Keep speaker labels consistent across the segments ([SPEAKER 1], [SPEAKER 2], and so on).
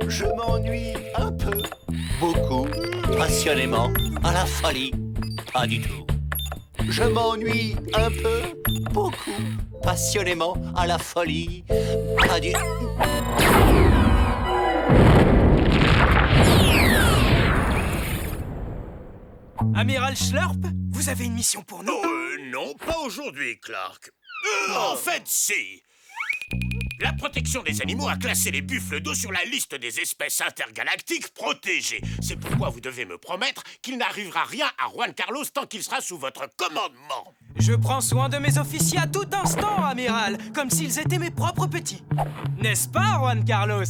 [SPEAKER 1] Je m'ennuie un peu, beaucoup, passionnément, à la folie, pas du tout. Je m'ennuie un peu, beaucoup, passionnément, à la folie, pas du tout.
[SPEAKER 2] Amiral Schlurp, vous avez une mission pour nous?
[SPEAKER 3] Non, pas aujourd'hui, Clark. En fait, si. La protection des animaux a classé les buffles d'eau sur la liste des espèces intergalactiques protégées. C'est pourquoi vous devez me promettre qu'il n'arrivera rien à Juan Carlos tant qu'il sera sous votre commandement.
[SPEAKER 2] Je prends soin de mes officiers à tout instant, amiral, comme s'ils étaient mes propres petits. N'est-ce pas, Juan Carlos?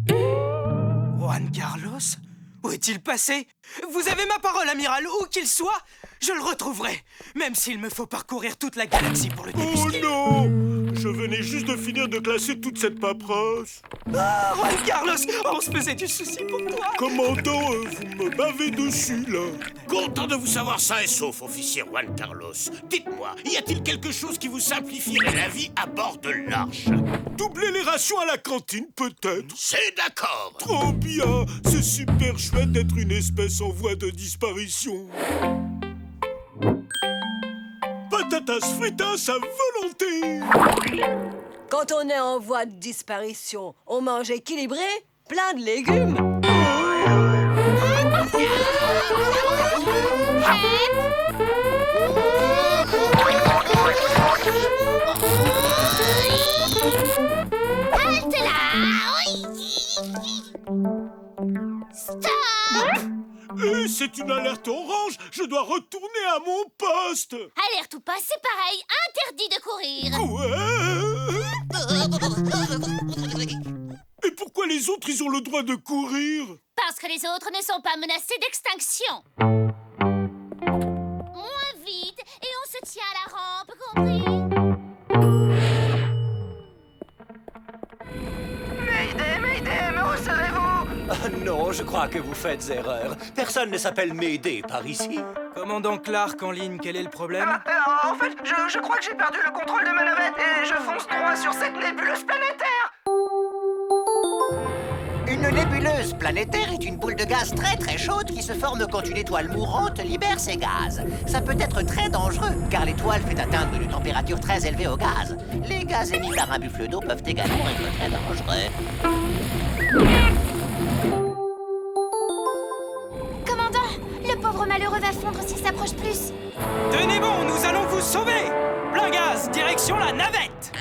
[SPEAKER 2] Juan Carlos? Où est-il passé? Vous avez ma parole, amiral, où qu'il soit, je le retrouverai, même s'il me faut parcourir toute la galaxie pour le débusquer.
[SPEAKER 3] Oh non! Je venais juste de finir de classer toute cette paperasse.
[SPEAKER 2] Ah, Juan Carlos, on se faisait du souci pour toi.
[SPEAKER 3] Commandant, vous me bavez dessus, là. Content de vous savoir sain et sauf, officier Juan Carlos. Dites-moi, y a-t-il quelque chose qui vous simplifierait la vie à bord de l'Arche? Doubler les rations à la cantine, peut-être. C'est d'accord. Trop bien. C'est super chouette d'être une espèce en voie de disparition. Patatas fritas à volonté.
[SPEAKER 4] Quand on est en voie de disparition, on mange équilibré, plein de légumes.
[SPEAKER 5] Halte là! Stop!
[SPEAKER 3] C'est une alerte orange. Je dois retourner à mon poste.
[SPEAKER 5] Alerte ou pas, c'est pareil. Interdit de courir.
[SPEAKER 3] Et pourquoi les autres, ils ont le droit de courir?
[SPEAKER 5] Parce que les autres ne sont pas menacés d'extinction. Moins vite, et on se tient à la rampe, compris?
[SPEAKER 6] Mayday, me recevez-vous?
[SPEAKER 1] Ah non, je crois que vous faites erreur. Personne ne s'appelle Mayday par ici.
[SPEAKER 2] Commandant Clark en ligne, quel est le problème?
[SPEAKER 6] En fait, je crois que j'ai perdu le contrôle de ma navette et je fonce droit sur cette nébuleuse planétaire.
[SPEAKER 7] Une nébuleuse planétaire est une boule de gaz très chaude qui se forme quand une étoile mourante libère ses gaz. Ça peut être très dangereux, car l'étoile fait atteindre une température très élevée au gaz. Les gaz émis par un buffle d'eau peuvent également être très dangereux.
[SPEAKER 5] Commandant, le pauvre malheureux va fondre s'il s'approche plus.
[SPEAKER 2] Tenez bon, nous allons vous sauver! Plein gaz, direction la navette!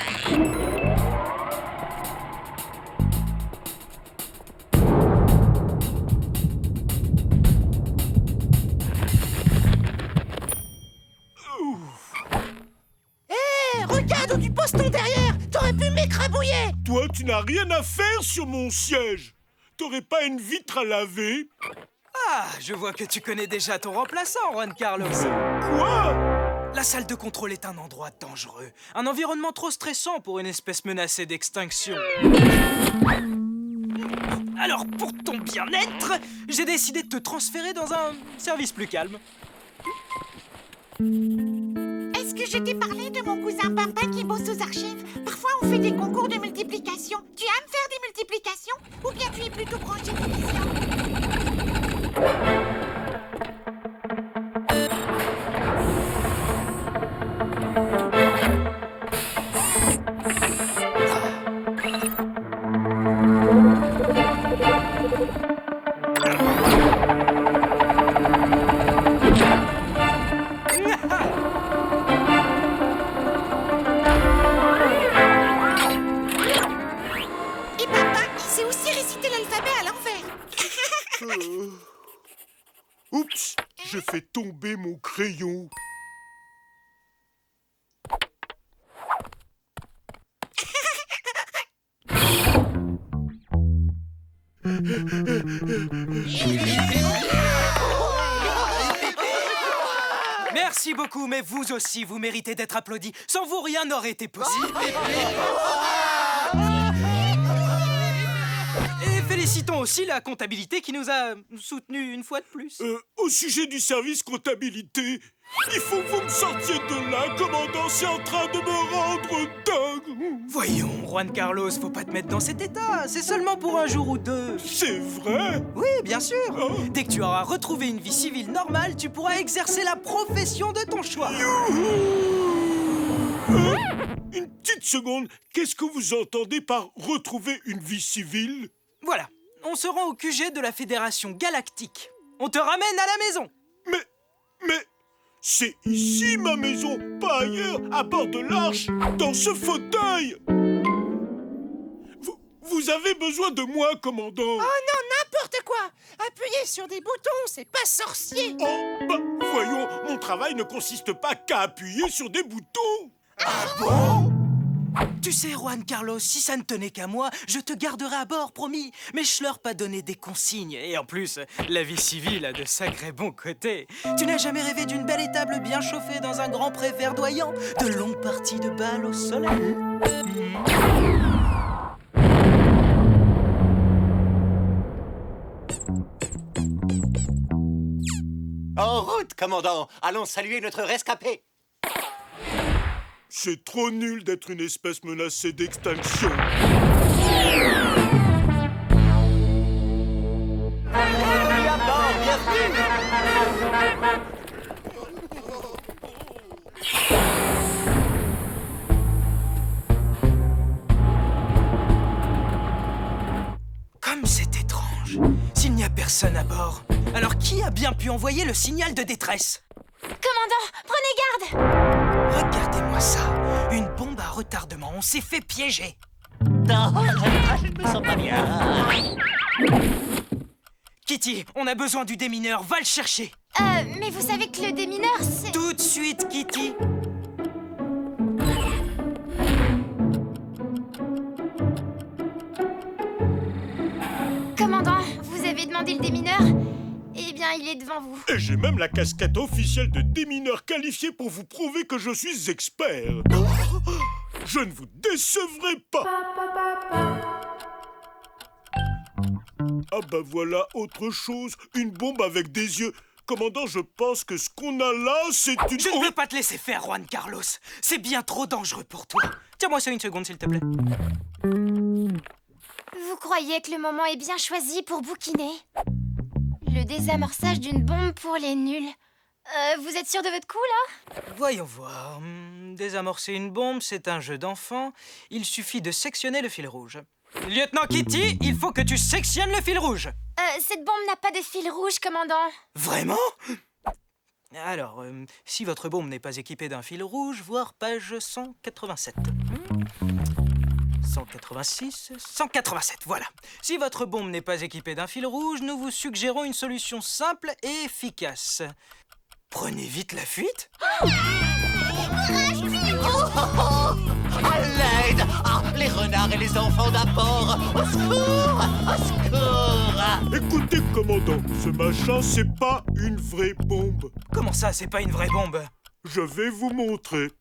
[SPEAKER 7] Regarde du poston derrière! T'aurais pu m'écrabouiller!
[SPEAKER 3] Toi, tu n'as rien à faire sur mon siège. T'aurais pas une vitre à laver?
[SPEAKER 2] Ah, je vois que tu connais déjà ton remplaçant, Juan Carlos.
[SPEAKER 3] Quoi?
[SPEAKER 2] La salle de contrôle est un endroit dangereux. Un environnement trop stressant pour une espèce menacée d'extinction. Alors, pour ton bien-être, j'ai décidé de te transférer dans un service plus calme.
[SPEAKER 8] Est-ce que je t'ai parlé de mon cousin Pimpin qui bosse aux archives? Parfois, on fait des concours de multiplication. Tu aimes faire des multiplications? Ou bien tu es plutôt branché division? Et Pimpin, il sait aussi réciter l'alphabet à l'envers.
[SPEAKER 3] Oups, j'ai fait tomber mon crayon.
[SPEAKER 2] Merci beaucoup, mais vous aussi, vous méritez d'être applaudis. Sans vous, rien n'aurait été possible. Et félicitons aussi la comptabilité qui nous a soutenus une fois de plus.
[SPEAKER 3] Au sujet du service comptabilité, Il faut que vous me sortiez de là, commandant, c'est en train de me rendre dingue.
[SPEAKER 2] Voyons, Juan Carlos, faut pas te mettre dans cet état. C'est seulement pour un jour ou deux.
[SPEAKER 3] C'est vrai?
[SPEAKER 2] Oui, bien sûr. Dès que tu auras retrouvé une vie civile normale, tu pourras exercer la profession de ton choix.
[SPEAKER 3] Une petite seconde, qu'est-ce que vous entendez par retrouver une vie civile?
[SPEAKER 2] Voilà, on se rend au QG de la Fédération Galactique. On te ramène à la maison.
[SPEAKER 3] Mais, c'est ici ma maison, pas ailleurs, à bord de l'arche, dans ce fauteuil. Vous avez besoin de moi, commandant.
[SPEAKER 8] Oh non, n'importe quoi! Appuyer sur des boutons, c'est pas sorcier!
[SPEAKER 3] Oh, bah, voyons, mon travail ne consiste pas qu'à appuyer sur des boutons.
[SPEAKER 2] Ah bon? Tu sais, Juan Carlos, si ça ne tenait qu'à moi, je te garderais à bord, promis. Mais je leur pas donné des consignes. Et en plus, la vie civile a de sacrés bons côtés. Tu n'as jamais rêvé d'une belle étable bien chauffée dans un grand pré verdoyant, de longues parties de bal au soleil?
[SPEAKER 1] En route, commandant. Allons saluer notre rescapé.
[SPEAKER 3] C'est trop nul d'être une espèce menacée d'extinction.
[SPEAKER 1] Bienvenue à bord, bienvenue.
[SPEAKER 2] Comme c'est étrange. S'il n'y a personne à bord, alors qui a bien pu envoyer le signal de détresse?
[SPEAKER 5] Commandant, prenez garde!
[SPEAKER 2] Regardez-moi ça. Une bombe à retardement. On s'est fait piéger.
[SPEAKER 1] Non, je ne me sens pas bien.
[SPEAKER 2] Kitty, on a besoin du démineur. Va le chercher.
[SPEAKER 5] Mais vous savez que le démineur, c'est...
[SPEAKER 2] Tout de suite, Kitty.
[SPEAKER 5] Commandant, vous avez demandé le démineur? Eh bien, il est devant vous.
[SPEAKER 3] Et j'ai même la casquette officielle de démineur qualifié pour vous prouver que je suis expert. Je ne vous décevrai pas. Ah bah voilà autre chose, une bombe avec des yeux. Commandant, je pense que ce qu'on a là, c'est une...
[SPEAKER 2] Je ne veux pas te laisser faire, Juan Carlos. C'est bien trop dangereux pour toi. Tiens-moi ça une seconde, s'il te plaît.
[SPEAKER 5] Vous croyez que le moment est bien choisi pour bouquiner? Le désamorçage d'une bombe pour les nuls. Vous êtes sûr de votre coup, là?
[SPEAKER 2] Voyons voir. Désamorcer une bombe, c'est un jeu d'enfant. Il suffit de sectionner le fil rouge. Lieutenant Kitty, il faut que tu sectionnes le fil rouge.
[SPEAKER 5] Cette bombe n'a pas de fil rouge, commandant.
[SPEAKER 2] Vraiment? Alors, si votre bombe n'est pas équipée d'un fil rouge, voir page 187. 186, 187, voilà. Si votre bombe n'est pas équipée d'un fil rouge, nous vous suggérons une solution simple et efficace. Prenez vite la fuite.
[SPEAKER 1] À l'aide! Ah, les renards et les enfants d'abord! Au secours! Au secours!
[SPEAKER 3] Écoutez, commandant, ce machin, c'est pas une vraie bombe.
[SPEAKER 2] Comment ça, c'est pas une vraie bombe?
[SPEAKER 3] Je vais vous montrer.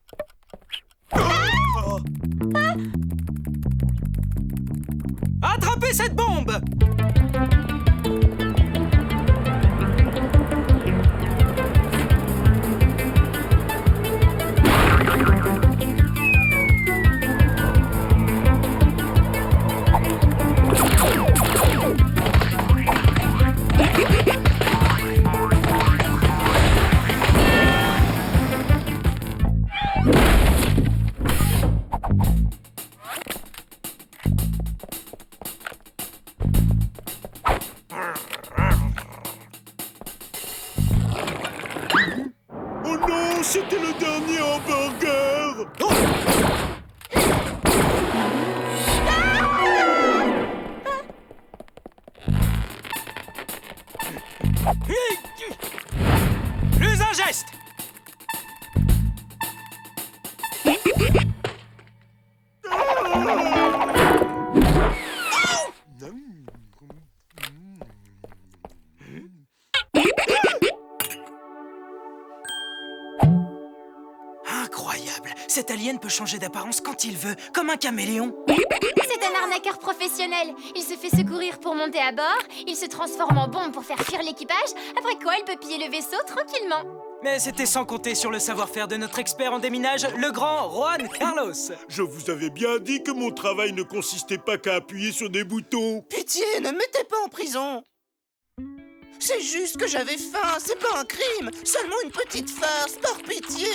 [SPEAKER 2] Attrapez cette bombe!
[SPEAKER 3] Oh non, c'était le dernier hamburger.
[SPEAKER 2] Plus un geste! Incroyable! Cet alien peut changer d'apparence quand il veut, comme un caméléon.
[SPEAKER 5] C'est un arnaqueur professionnel. Il se fait secourir pour monter à bord, il se transforme en bombe pour faire fuir l'équipage, après quoi il peut piller le vaisseau tranquillement.
[SPEAKER 2] Mais c'était sans compter sur le savoir-faire de notre expert en déminage, le grand Juan Carlos.
[SPEAKER 3] Je vous avais bien dit que mon travail ne consistait pas qu'à appuyer sur des boutons.
[SPEAKER 6] Pitié, ne me mettez pas en prison. C'est juste que j'avais faim, c'est pas un crime. Seulement une petite farce, par pitié.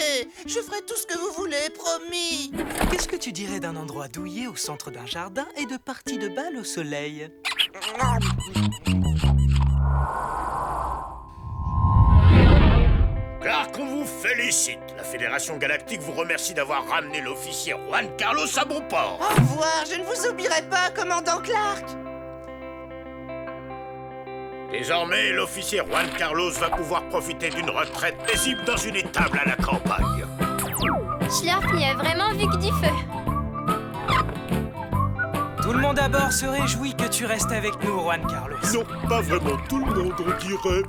[SPEAKER 6] Je ferai tout ce que vous voulez, promis.
[SPEAKER 2] Qu'est-ce que tu dirais d'un endroit douillet au centre d'un jardin et de parties de bal au soleil?
[SPEAKER 3] Clark, on vous félicite. La Fédération Galactique vous remercie d'avoir ramené l'officier Juan Carlos à bon port.
[SPEAKER 6] Au revoir, je ne vous oublierai pas, commandant Clark.
[SPEAKER 3] Désormais, l'officier Juan Carlos va pouvoir profiter d'une retraite paisible dans une étable à la campagne.
[SPEAKER 5] Schlurp y a vraiment vu que du feu.
[SPEAKER 2] Tout le monde à bord se réjouit que tu restes avec nous, Juan Carlos.
[SPEAKER 3] Non, pas vraiment tout le monde, on dirait.